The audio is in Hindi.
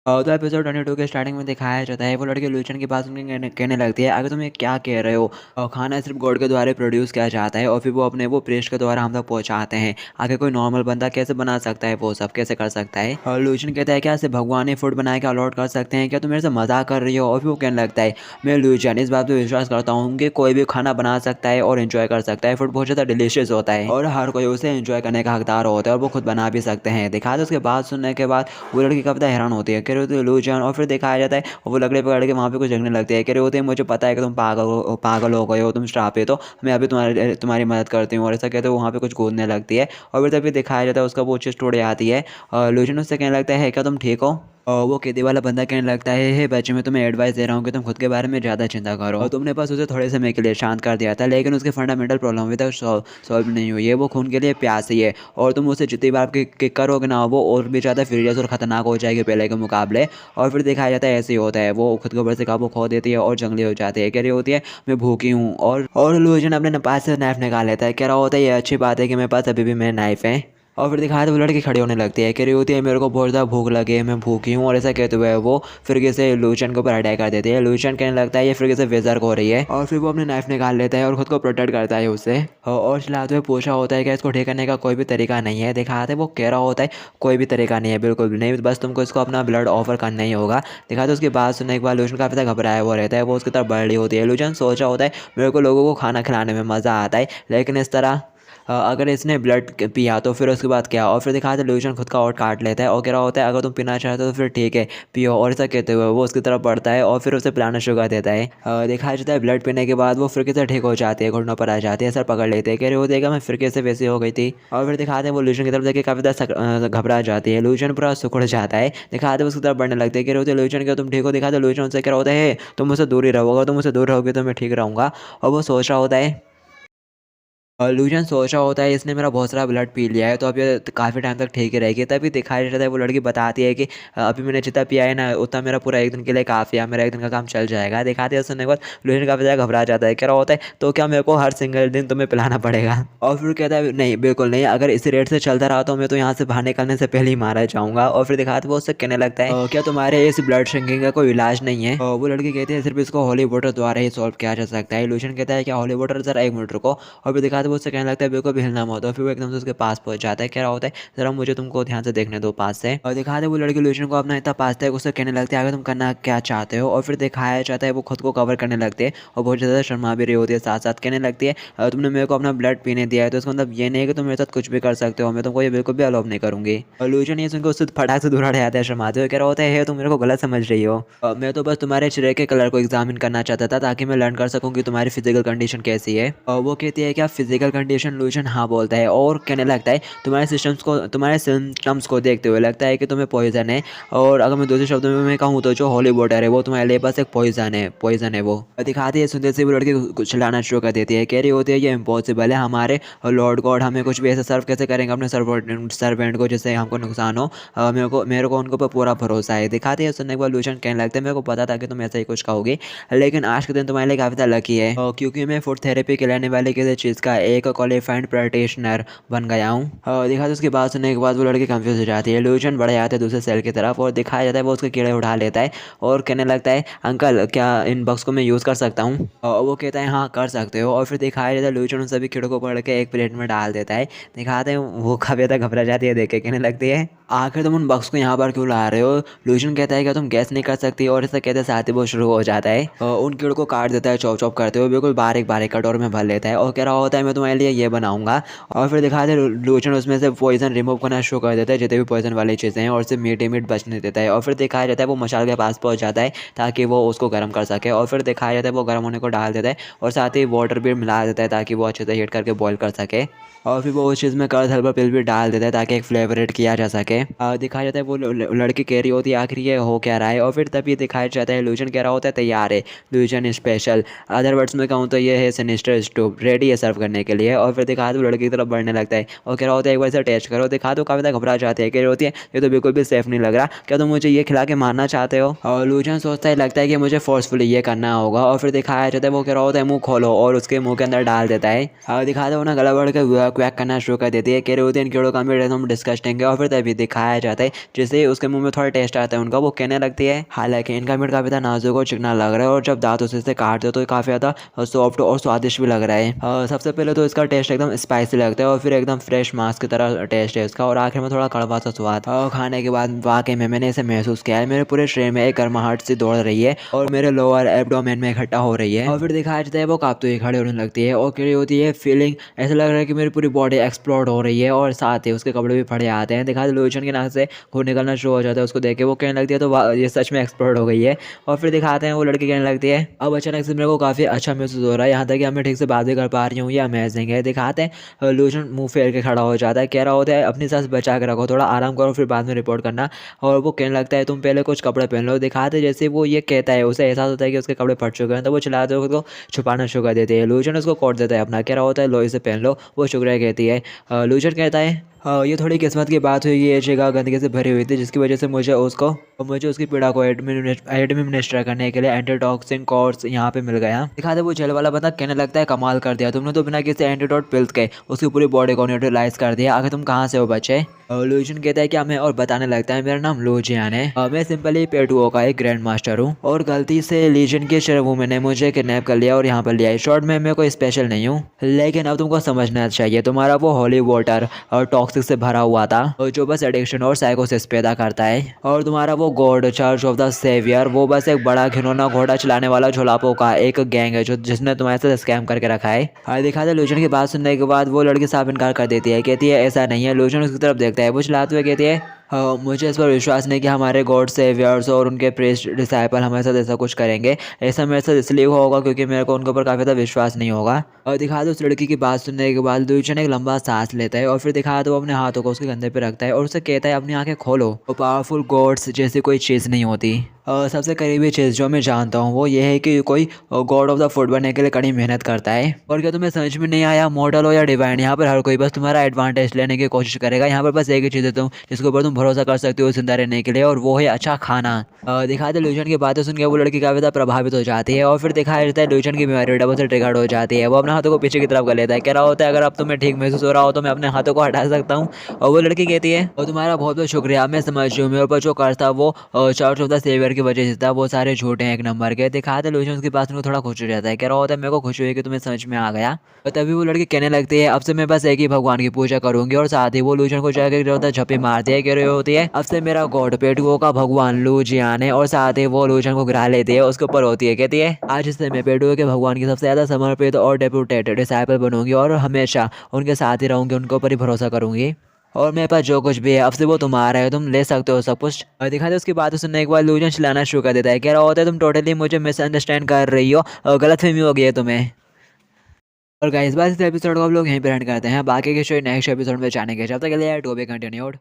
तो एपिसोड 22 के स्टार्टिंग में दिखाया जाता है वो लड़की लूचन के पास उनके कहने कहने लगती है, अगर तुम ये क्या कह रहे हो, खाना सिर्फ गॉड के द्वारा प्रोड्यूस किया जाता है और फिर वो अपने वो प्रेस्ट के द्वारा हम तक पहुंचाते हैं। आगे कोई नॉर्मल बंदा कैसे बना सकता है, वो सब कैसे कर सकता है। और लूचन कहता है क्या सिर्फ भगवान ही फूड बना के अलॉट कर सकते हैं, क्या तुम मेरे से मजाक कर रही हो। और फिर वो कहने लगता है मैं लूचन इस बात पर विश्वास करता हूँ कि कोई भी खाना बना सकता है और इन्जॉय कर सकता है। फूड बहुत ज़्यादा डिलीशियस होता है और हर कोई उसे इन्जॉय करने का हकदार होता है और वो खुद बना भी सकते हैं। दिखा दो उसके बाद सुनने के बाद वो लड़की कविता हैरान होती है, कह रही होती है लूजन। और फिर दिखाया जाता है और वो लकड़ी पकड़ के वहाँ पे कुछ लिखने लगती है, कह रही होती है मुझे पता है कि तुम पागल हो गए हो, तुम श्रापित हो, मैं अभी तुम्हारी मदद करती हूँ। और ऐसा कहते हुए वहाँ पे कुछ कूदने लगती है और फिर तभी दिखाया जाता है उसका वो चीज़ टूट जाती है। और लूजन उससे कहने लगता है क्या तुम ठीक हो। और वो कैदी वाला बंदा कहने लगता है हे बच्चे, मैं तुम्हें एडवाइस दे रहा हूँ कि तुम खुद के बारे में ज़्यादा चिंता करो। और तुमने पास उसे थोड़े समय के लिए शांत कर दिया था, लेकिन उसके फंडामेंटल प्रॉब्लम अभी तक सॉल्व नहीं हुई है। वो खून के लिए प्यासी है और तुम उसे जितनी बार किक करोगे ना, वो और भी ज़्यादा फीरियस और ख़तरनाक हो जाएगी पहले के मुकाबले। और फिर दिखाया जाता है ऐसे ही होता है, वो खुद के ऊपर से काबू खो देती है और जंगली हो जाती है। कह रही होती है मैं भूखी हूँ। और लूजन अपने पास से नाइफ निकाल लेता है, कह रहा होता है ये अच्छी बात है कि मेरे पास अभी भी मेरा नाइफ है। और फिर दिखाया तो वो लड़की खड़ी होने लगती है, कह रही होती है मेरे को बहुत ज़्यादा भूख लगी है, मैं भूखी हूँ। और ऐसा कहते हुए वो फिर से लूचन के ऊपर अटैक कर देती है। लूचन कहने लगता है ये फिर से वेजर हो रही है और फिर वो अपने नाइफ निकाल लेता है और खुद को प्रोटेक्ट करता है उससे। और चलाते हुए पूछा होता है कि इसको ठीक करने का कोई भी तरीका नहीं है। दिखाते वो कह रहा होता है कोई भी तरीका नहीं है, बिल्कुल भी नहीं, बस तुमको इसको अपना ब्लड ऑफर करना ही होगा। दिखाते उसकी बात सुनने के बाद लूचन काफ़ी ज़्यादा घबराया हुआ रहता है, वो उसकी तरफ बढ़ रही होती है। लूचन सोचा होता है मेरे को लोगों को खाना खिलाने में मज़ा आता है, लेकिन इस तरह अगर इसने ब्लड पिया तो फिर उसके बाद क्या। और फिर दिखाते लूजन खुद का और काट लेता है और कह रहा होता है अगर तुम पीना चाहते हो तो फिर ठीक है पियो। और ऐसा कहते हुए वो उसकी तरफ बढ़ता है और फिर उसे पिलाना शुरू कर देता है। दिखाया जाता है ब्लड पीने के बाद वो फिर से ठीक हो जाती है, घुटनों पर आ जाती है, सर पकड़ लेते हैं, कह रहे होते हैं मैं फिर से वैसी हो गई थी। और फिर दिखाते हैं वो लूजन की तरफ देखे काफ़ी ज़्यादा घबरा जाती है, लूजन पूरा सुखड़ जाता है। दिखाते उसकी तरफ बढ़ने लगते हैं, कह रहे होते लूजन क्या तुम ठीक हो। दिखाते लूजन उनसे कह रहा होता है तुम मुझसे दूर ही रहोगे, तुम मुझसे दूर रहोगे तो मैं ठीक रहूँगा। और वो सोच रहा होता है लूजन सोच रहा होता है इसने मेरा बहुत सारा ब्लड पी लिया है तो अब ये काफ़ी टाइम तक ठीक ही रहेगी। तभी दिखाई देता है वो लड़की बताती है कि अभी मैंने जितना पिया है ना उतना मेरा पूरा एक दिन के लिए काफ़ी है, मेरा एक दिन का काम चल जाएगा। दिखाते हैं सुनने के बाद लूजन काफ़ी ज़्यादा घबरा जाता है, कह रहा होता है तो क्या मेरे को हर सिंगल दिन तुम्हें पिलाना पड़ेगा। और फिर कहता है नहीं बिल्कुल नहीं, अगर इसी रेट से चलता रहा तो मैं तो यहाँ से बाहर निकलने से पहले ही मारा जाऊँगा। और फिर दिखाते वो उससे कहने लगता है क्या तुम्हारे इस ब्लड श्रिंकिंग का कोई इलाज नहीं है। वो लड़की कहती है सिर्फ इसको होली वाटर द्वारा ही सॉल्व किया जा सकता है। लूजन कहता है क्या होली वाटर, जरा एक मिनट रुको। और फिर दिखाते वो उससे कहने लगता है बिल्कुल भी हिलना मत। और फिर वो एकदम से उसके पास पहुंच जाता है, कह रहा होता है जरा मुझे तुमको ध्यान से देखने दो पास से। और दिखाते वो लड़की लूशन को अपना इतना पास है उससे कहने लगते हैं आगे तुम करना क्या चाहते हो। और फिर दिखाया जाता है वो खुद को कवर करने लगते हैं और बहुत ज़्यादा शर्मा भी रही होती है, साथ साथ कहने लगती है तुमने मेरे को अपना ब्लड पीने दिया है तो इसका मतलब ये नहीं है कि तुम मेरे साथ कुछ भी कर सकते हो, मैं तुमको ये बिल्कुल भी अलाउ नहीं करूंगी। और लूशन ये सुनकर उससे फटाक से दूर हट जाता है शर्माते हुए, कह रहा होता है तुम मेरे को गलत समझ रही हो, मैं तो बस तुम्हारे चेहरे के कलर को एग्जामिन करना चाहता था ताकि मैं लर्न कर सकूँ कि तुम्हारी फिजिकल कंडीशन कैसी है। और वो कहती है क्या फिजिकल कंडीशन। लूशन हाँ बोलता है और कहने लगता है तुम्हारे सिम्टम्स को देखते हुए लगता है कि तुम्हें पॉइजन है। और अगर मैं दूसरे शब्दों में मैं कहूँ तो जो होली वाटर है वो तुम्हारे लिए बस एक पॉइजन है। वो दिखाती है सुंदर सी वो लड़की कुछ चिल्लाना शुरू कर देती है, कह रही होती है ये इम्पॉसिबल है, हमारे लॉर्ड गॉड हमें कुछ भी ऐसा सर्व कैसे करेंगे अपने सर्वेंट को जिससे हमको नुकसान हो। मेरे को उनके ऊपर पूरा भरोसा है। दिखाती है सुनने के बाद लूशन कहने लगता है मेरे को पता था कि तुम ऐसा ही कुछ कहोगे, लेकिन आज के दिन तुम्हारे लिए काफ़ी ज़्यादा लकी है क्योंकि मैं फूड थेरेपी खिलाने वाले किसी चीज़ का एक क्वालिफाइड प्रैक्टिशनर बन गया हूँ। दिखा तो उसकी बात सुनने के बाद वो लड़की कंफ्यूज हो जाती है, लूजन बढ़ जाता है दूसरे सेल की तरफ और दिखाया जाता है वो उसके कीड़े उठा लेता है और कहने लगता है अंकल क्या इन बक्स को मैं यूज़ कर सकता हूँ। और वो कहता है हाँ कर सकते हो। और फिर दिखाया जाता है लूजन उन सभी कीड़ों को पकड़ के एक प्लेट में डाल देता है। दिखाते हैं वो काफ़ी ज़्यादा घबरा जाती है, देख के कहने लगती है आखिर तुम उन बक्स को यहाँ पर क्यों ला रहे हो। लूजन कहता है क्या तुम गैस नहीं कर सकती। और ऐसा कहते साथ ही वो शुरू हो जाता है उन कीड़ों को काट देता है चॉप चॉप करते हुए, बिल्कुल बारीक बारीक कटोरे में भर लेता है और कह रहा होता है मैं तुम्हारे लिए ये बनाऊंगा। और फिर दिखाते लूजन उसमें से पॉइजन रिमूव करना शुरू कर देता है, जितने भी पॉइजन वाली चीज़ें हैं, और सिर्फ मीट ही मीट बचने देता है। और फिर दिखाया जाता है वो मशाल के पास पहुंच जाता है ताकि वो उसको गर्म कर सके। और फिर दिखाया जाता है वो गर्म होने को डाल देता है और साथ ही वाटर भी मिला देता है ताकि वो अच्छे से हीट करके बॉईल कर सके। और फिर वो उस चीज़ में कर्द हर्बल पिल भी डाल देता है ताकि एक फ्लेवरेट किया जा सके। दिखाया जाता है वो लड़की कह रही होती है आखिर ये हो क्या रहा है। और फिर तभी दिखाया जाता है लूजन कह रहा होता है तैयार है, लूजन स्पेशल, अदर वर्ड्स में कहूँ तो ये है सिनिस्टर स्टूप, रेडी है सर्व करने करने के लिए। और फिर दिखा तो लड़की की तरफ बढ़ने लगता है और कह रहा होता है एक बार इसे टेस्ट करो। दिखा तो काफ़ी ज़्यादा घबरा जाती है, कह रही होती है ये तो बिल्कुल भी सेफ नहीं लग रहा, क्या तुम मुझे ये खिला के मारना चाहते हो। और लूजन सोचता है लगता है कि मुझे फोर्सफुली ये करना होगा। और फिर दिखाया जाता है वो कह रहा होता है मुँह खोलो और उसके मुँह के अंदर डाल देता है। और दिखाते वो ना गला बढ़ के क्वैक करना शुरू कर देती है, कह रही होती है इन कीड़ों का भी एकदम डिस्कस्टिंग है। और फिर तभी दिखाया जाता है जैसे उसके मुंह में थोड़ा टेस्ट आता है उनका, वो कहने लगती है हालांकि इनका मीट काफ़ी ज़्यादा नाजुक और चिकना लग रहा है और जब दांत उसे से काटते हो तो काफ़ी ज़्यादा सॉफ्ट और स्वादिष्ट भी लग रहा है। सबसे पहले तो इसका टेस्ट एकदम स्पाइसी लगता है और फिर एकदम फ्रेश मांस की तरह टेस्ट है इसका, और आखिर में थोड़ा कड़वा सा स्वाद। खाने के बाद वाकई में मैंने इसे महसूस किया है, मेरे पूरे शरीर में एक गर्माहट सी दौड़ रही है और मेरे लोअर एब्डोमेन में इकट्ठा हो रही है। और फिर दिखाया जाता है वो कांपते हुए खड़े होने लगती है और खड़ी होती है फीलिंग ऐसा लग रहा है कि मेरी पूरी बॉडी एक्सप्लोड हो रही है और साथ ही उसके कपड़े भी फटे आते हैं। दिखा लोशन के नाक से खून निकलना शुरू हो जाता है, उसको देख के वो कहने लगती है तो ये सच में एक्सप्लोड हो गई है। और फिर दिखाते हैं वो लड़की कहने लगती है अब अचानक से मेरे को काफ़ी अच्छा महसूस हो रहा है, यहाँ तक कि मैं ठीक से बात भी कर पा रही हूँ, ये अमेजिंग है। दिखाते हैं लोशन मुंह फेर के खड़ा हो जाता है, कह रहा होता है अपनी सांस बचा के रखो, थोड़ा आराम करो फिर बाद में रिपोर्ट करना। और वो कहने लगता है तुम पहले कुछ कपड़े पहन लो। दिखाते जैसे वो ये कहता है उसे एहसास होता है कि उसके कपड़े फट चुके हैं, तो वो चिल्लाते हुए उसको छुपाना शुरू कर देती है। लोशन उसको कोट देता है अपना, कह रहा होता है लो इसे पहन लो, वो शुक्रिया कहती है। लोशन कहता है ये थोड़ी किस्मत की बात हुई, ये जगह गंदगी से भरी हुई थी जिसकी वजह से मुझे उसकी पीड़ा को एडमिनिस्टर करने के लिए एंटीटॉक्सिन कोर्स यहाँ पे मिल गया। दिखाते वो जेल वाला बंदा कहने लगता है कमाल कर दिया तुमने तो, बिना किसी एंटीडोट पिल्स के उसकी पूरी बॉडी को न्यूट्रलाइज कर दिया, आखिर तुम कहाँ से हो बच्चे। लूजियन कहता है कि हमें और बताने लगता है मेरा नाम लूजियन है, मैं सिंपली पेटुओ का एक ग्रैंड मास्टर हूँ और गलती से लीजन के शर्व वुमेन ने मुझे किडनैप कर लिया और यहाँ पर लिया। शॉर्ट में मैं कोई स्पेशल नहीं हूँ, लेकिन अब तुमको समझना चाहिए तुम्हारा वो होली वाटर और टॉक्सिक से भरा हुआ था जो बस एडिक्शन और साइकोसिस पैदा करता है, और तुम्हारा वो God church of the saviour वो बस एक बड़ा घिनौना घोड़ा चलाने वाला झोलापों का एक गैंग है जो जिसने तुम्हारे साथ स्कैम करके रखा है। दिखाते लूजन की बात सुनने के बाद वो लड़की साफ इनकार कर देती है, कहती है ऐसा नहीं है। लूजन उसकी तरफ देखता है, वो चिल्लाते हुए कहती है मुझे इस पर विश्वास नहीं कि हमारे गॉड सेवियर्स और उनके प्रीस्ट डिसाइपल हमारे साथ ऐसा कुछ करेंगे। ऐसा मेरे साथ इसलिए होगा क्योंकि मेरे को उनके ऊपर काफ़ी ज़्यादा विश्वास नहीं होगा। और दिखा दो उस लड़की की बात सुनने के बाद लूजन एक लंबा सांस लेता है और फिर दिखा दो अपने हाथों को उसके कंधे पे रखता है और उसे कहता है अपनी आंखें खोलो। वो पावरफुल गॉड्स जैसी कोई चीज़ नहीं होती। सबसे करीबी चीज़ जो मैं जानता हूँ वो ये है कि कोई गॉड ऑफ द फूड बनने के लिए कड़ी मेहनत करता है। और क्या तुम्हें समझ में नहीं आया, मॉडल हो या डिवाइन, यहाँ पर हर कोई बस तुम्हारा एडवांटेज लेने की कोशिश करेगा। यहाँ पर बस एक ही चीज़ है तुम जिसके ऊपर तुम भरोसा कर सकते हो जिंदा रहने के लिए, और वो है अच्छा खाना। दिखाते लूजन की बातें सुन के वो लड़की काफ़ी ज़्यादा प्रभावित हो जाती है और फिर दिखाया जाता है लूजन की बीमारी डबल से ट्रिगर्ड हो जाती है। वो अपने हाथों को पीछे की तरफ कर लेता है, कह रहा होता है अगर अब तुम्हें ठीक महसूस हो रहा हो तो मैं अपने हाथों को हटा सकता हूँ। और वो लड़की कहती है और तुम्हारा बहुत बहुत शुक्रिया, मैं समझ रही हूँ मेरे ऊपर जो कर्ज था वो चर्च ऑफ द सेवियर की वजह से था, वो सारे झूठे हैं एक नंबर के। दिखाते लूजन उसकी बात सुनकर थोड़ा खुश हो जाता है, कह रहा होता है मेरे को खुशी हुई कि तुम्हें समझ में आ गया। और तभी वो लड़की कहने लगती है अब से मैं बस एक ही भगवान की पूजा करूंगी, और साथ ही वो लूजन को जाकर झपी मारती है, कह रही होती है अब से मेरा गॉड पेटुओं का भगवान लूजियान है। और साथ ही वो लूजन को गिरा लेती है, उसके ऊपर होती है, कहती है आज से मैं पेटुओं के भगवान की सबसे ज़्यादा समर्पित और डेप्यूटेड डिसाइपल बनूंगी और हमेशा उनके साथ ही रहूंगी, उनके ऊपर ही भरोसा करूंगी, और मेरे पास जो कुछ भी है अब से वो तुम्हारा है, तुम ले सकते हो सब कुछ। और दिखाते उसकी बात सुनने के बाद लूजन चिल्लाना शुरू कर देता है, कह रहा होता है तुम टोटली मुझे मिसअंडरस्टैंड कर रही हो और गलतफहमी हो गई है तुम्हें। और गाइस बात इस एपिसोड को हम लोग यहीं पर एंड करते हैं, बाकी के शो नेक्स्ट एपिसोड में जानेंगे, जब तक के लिए टू बी कंटिन्यूड।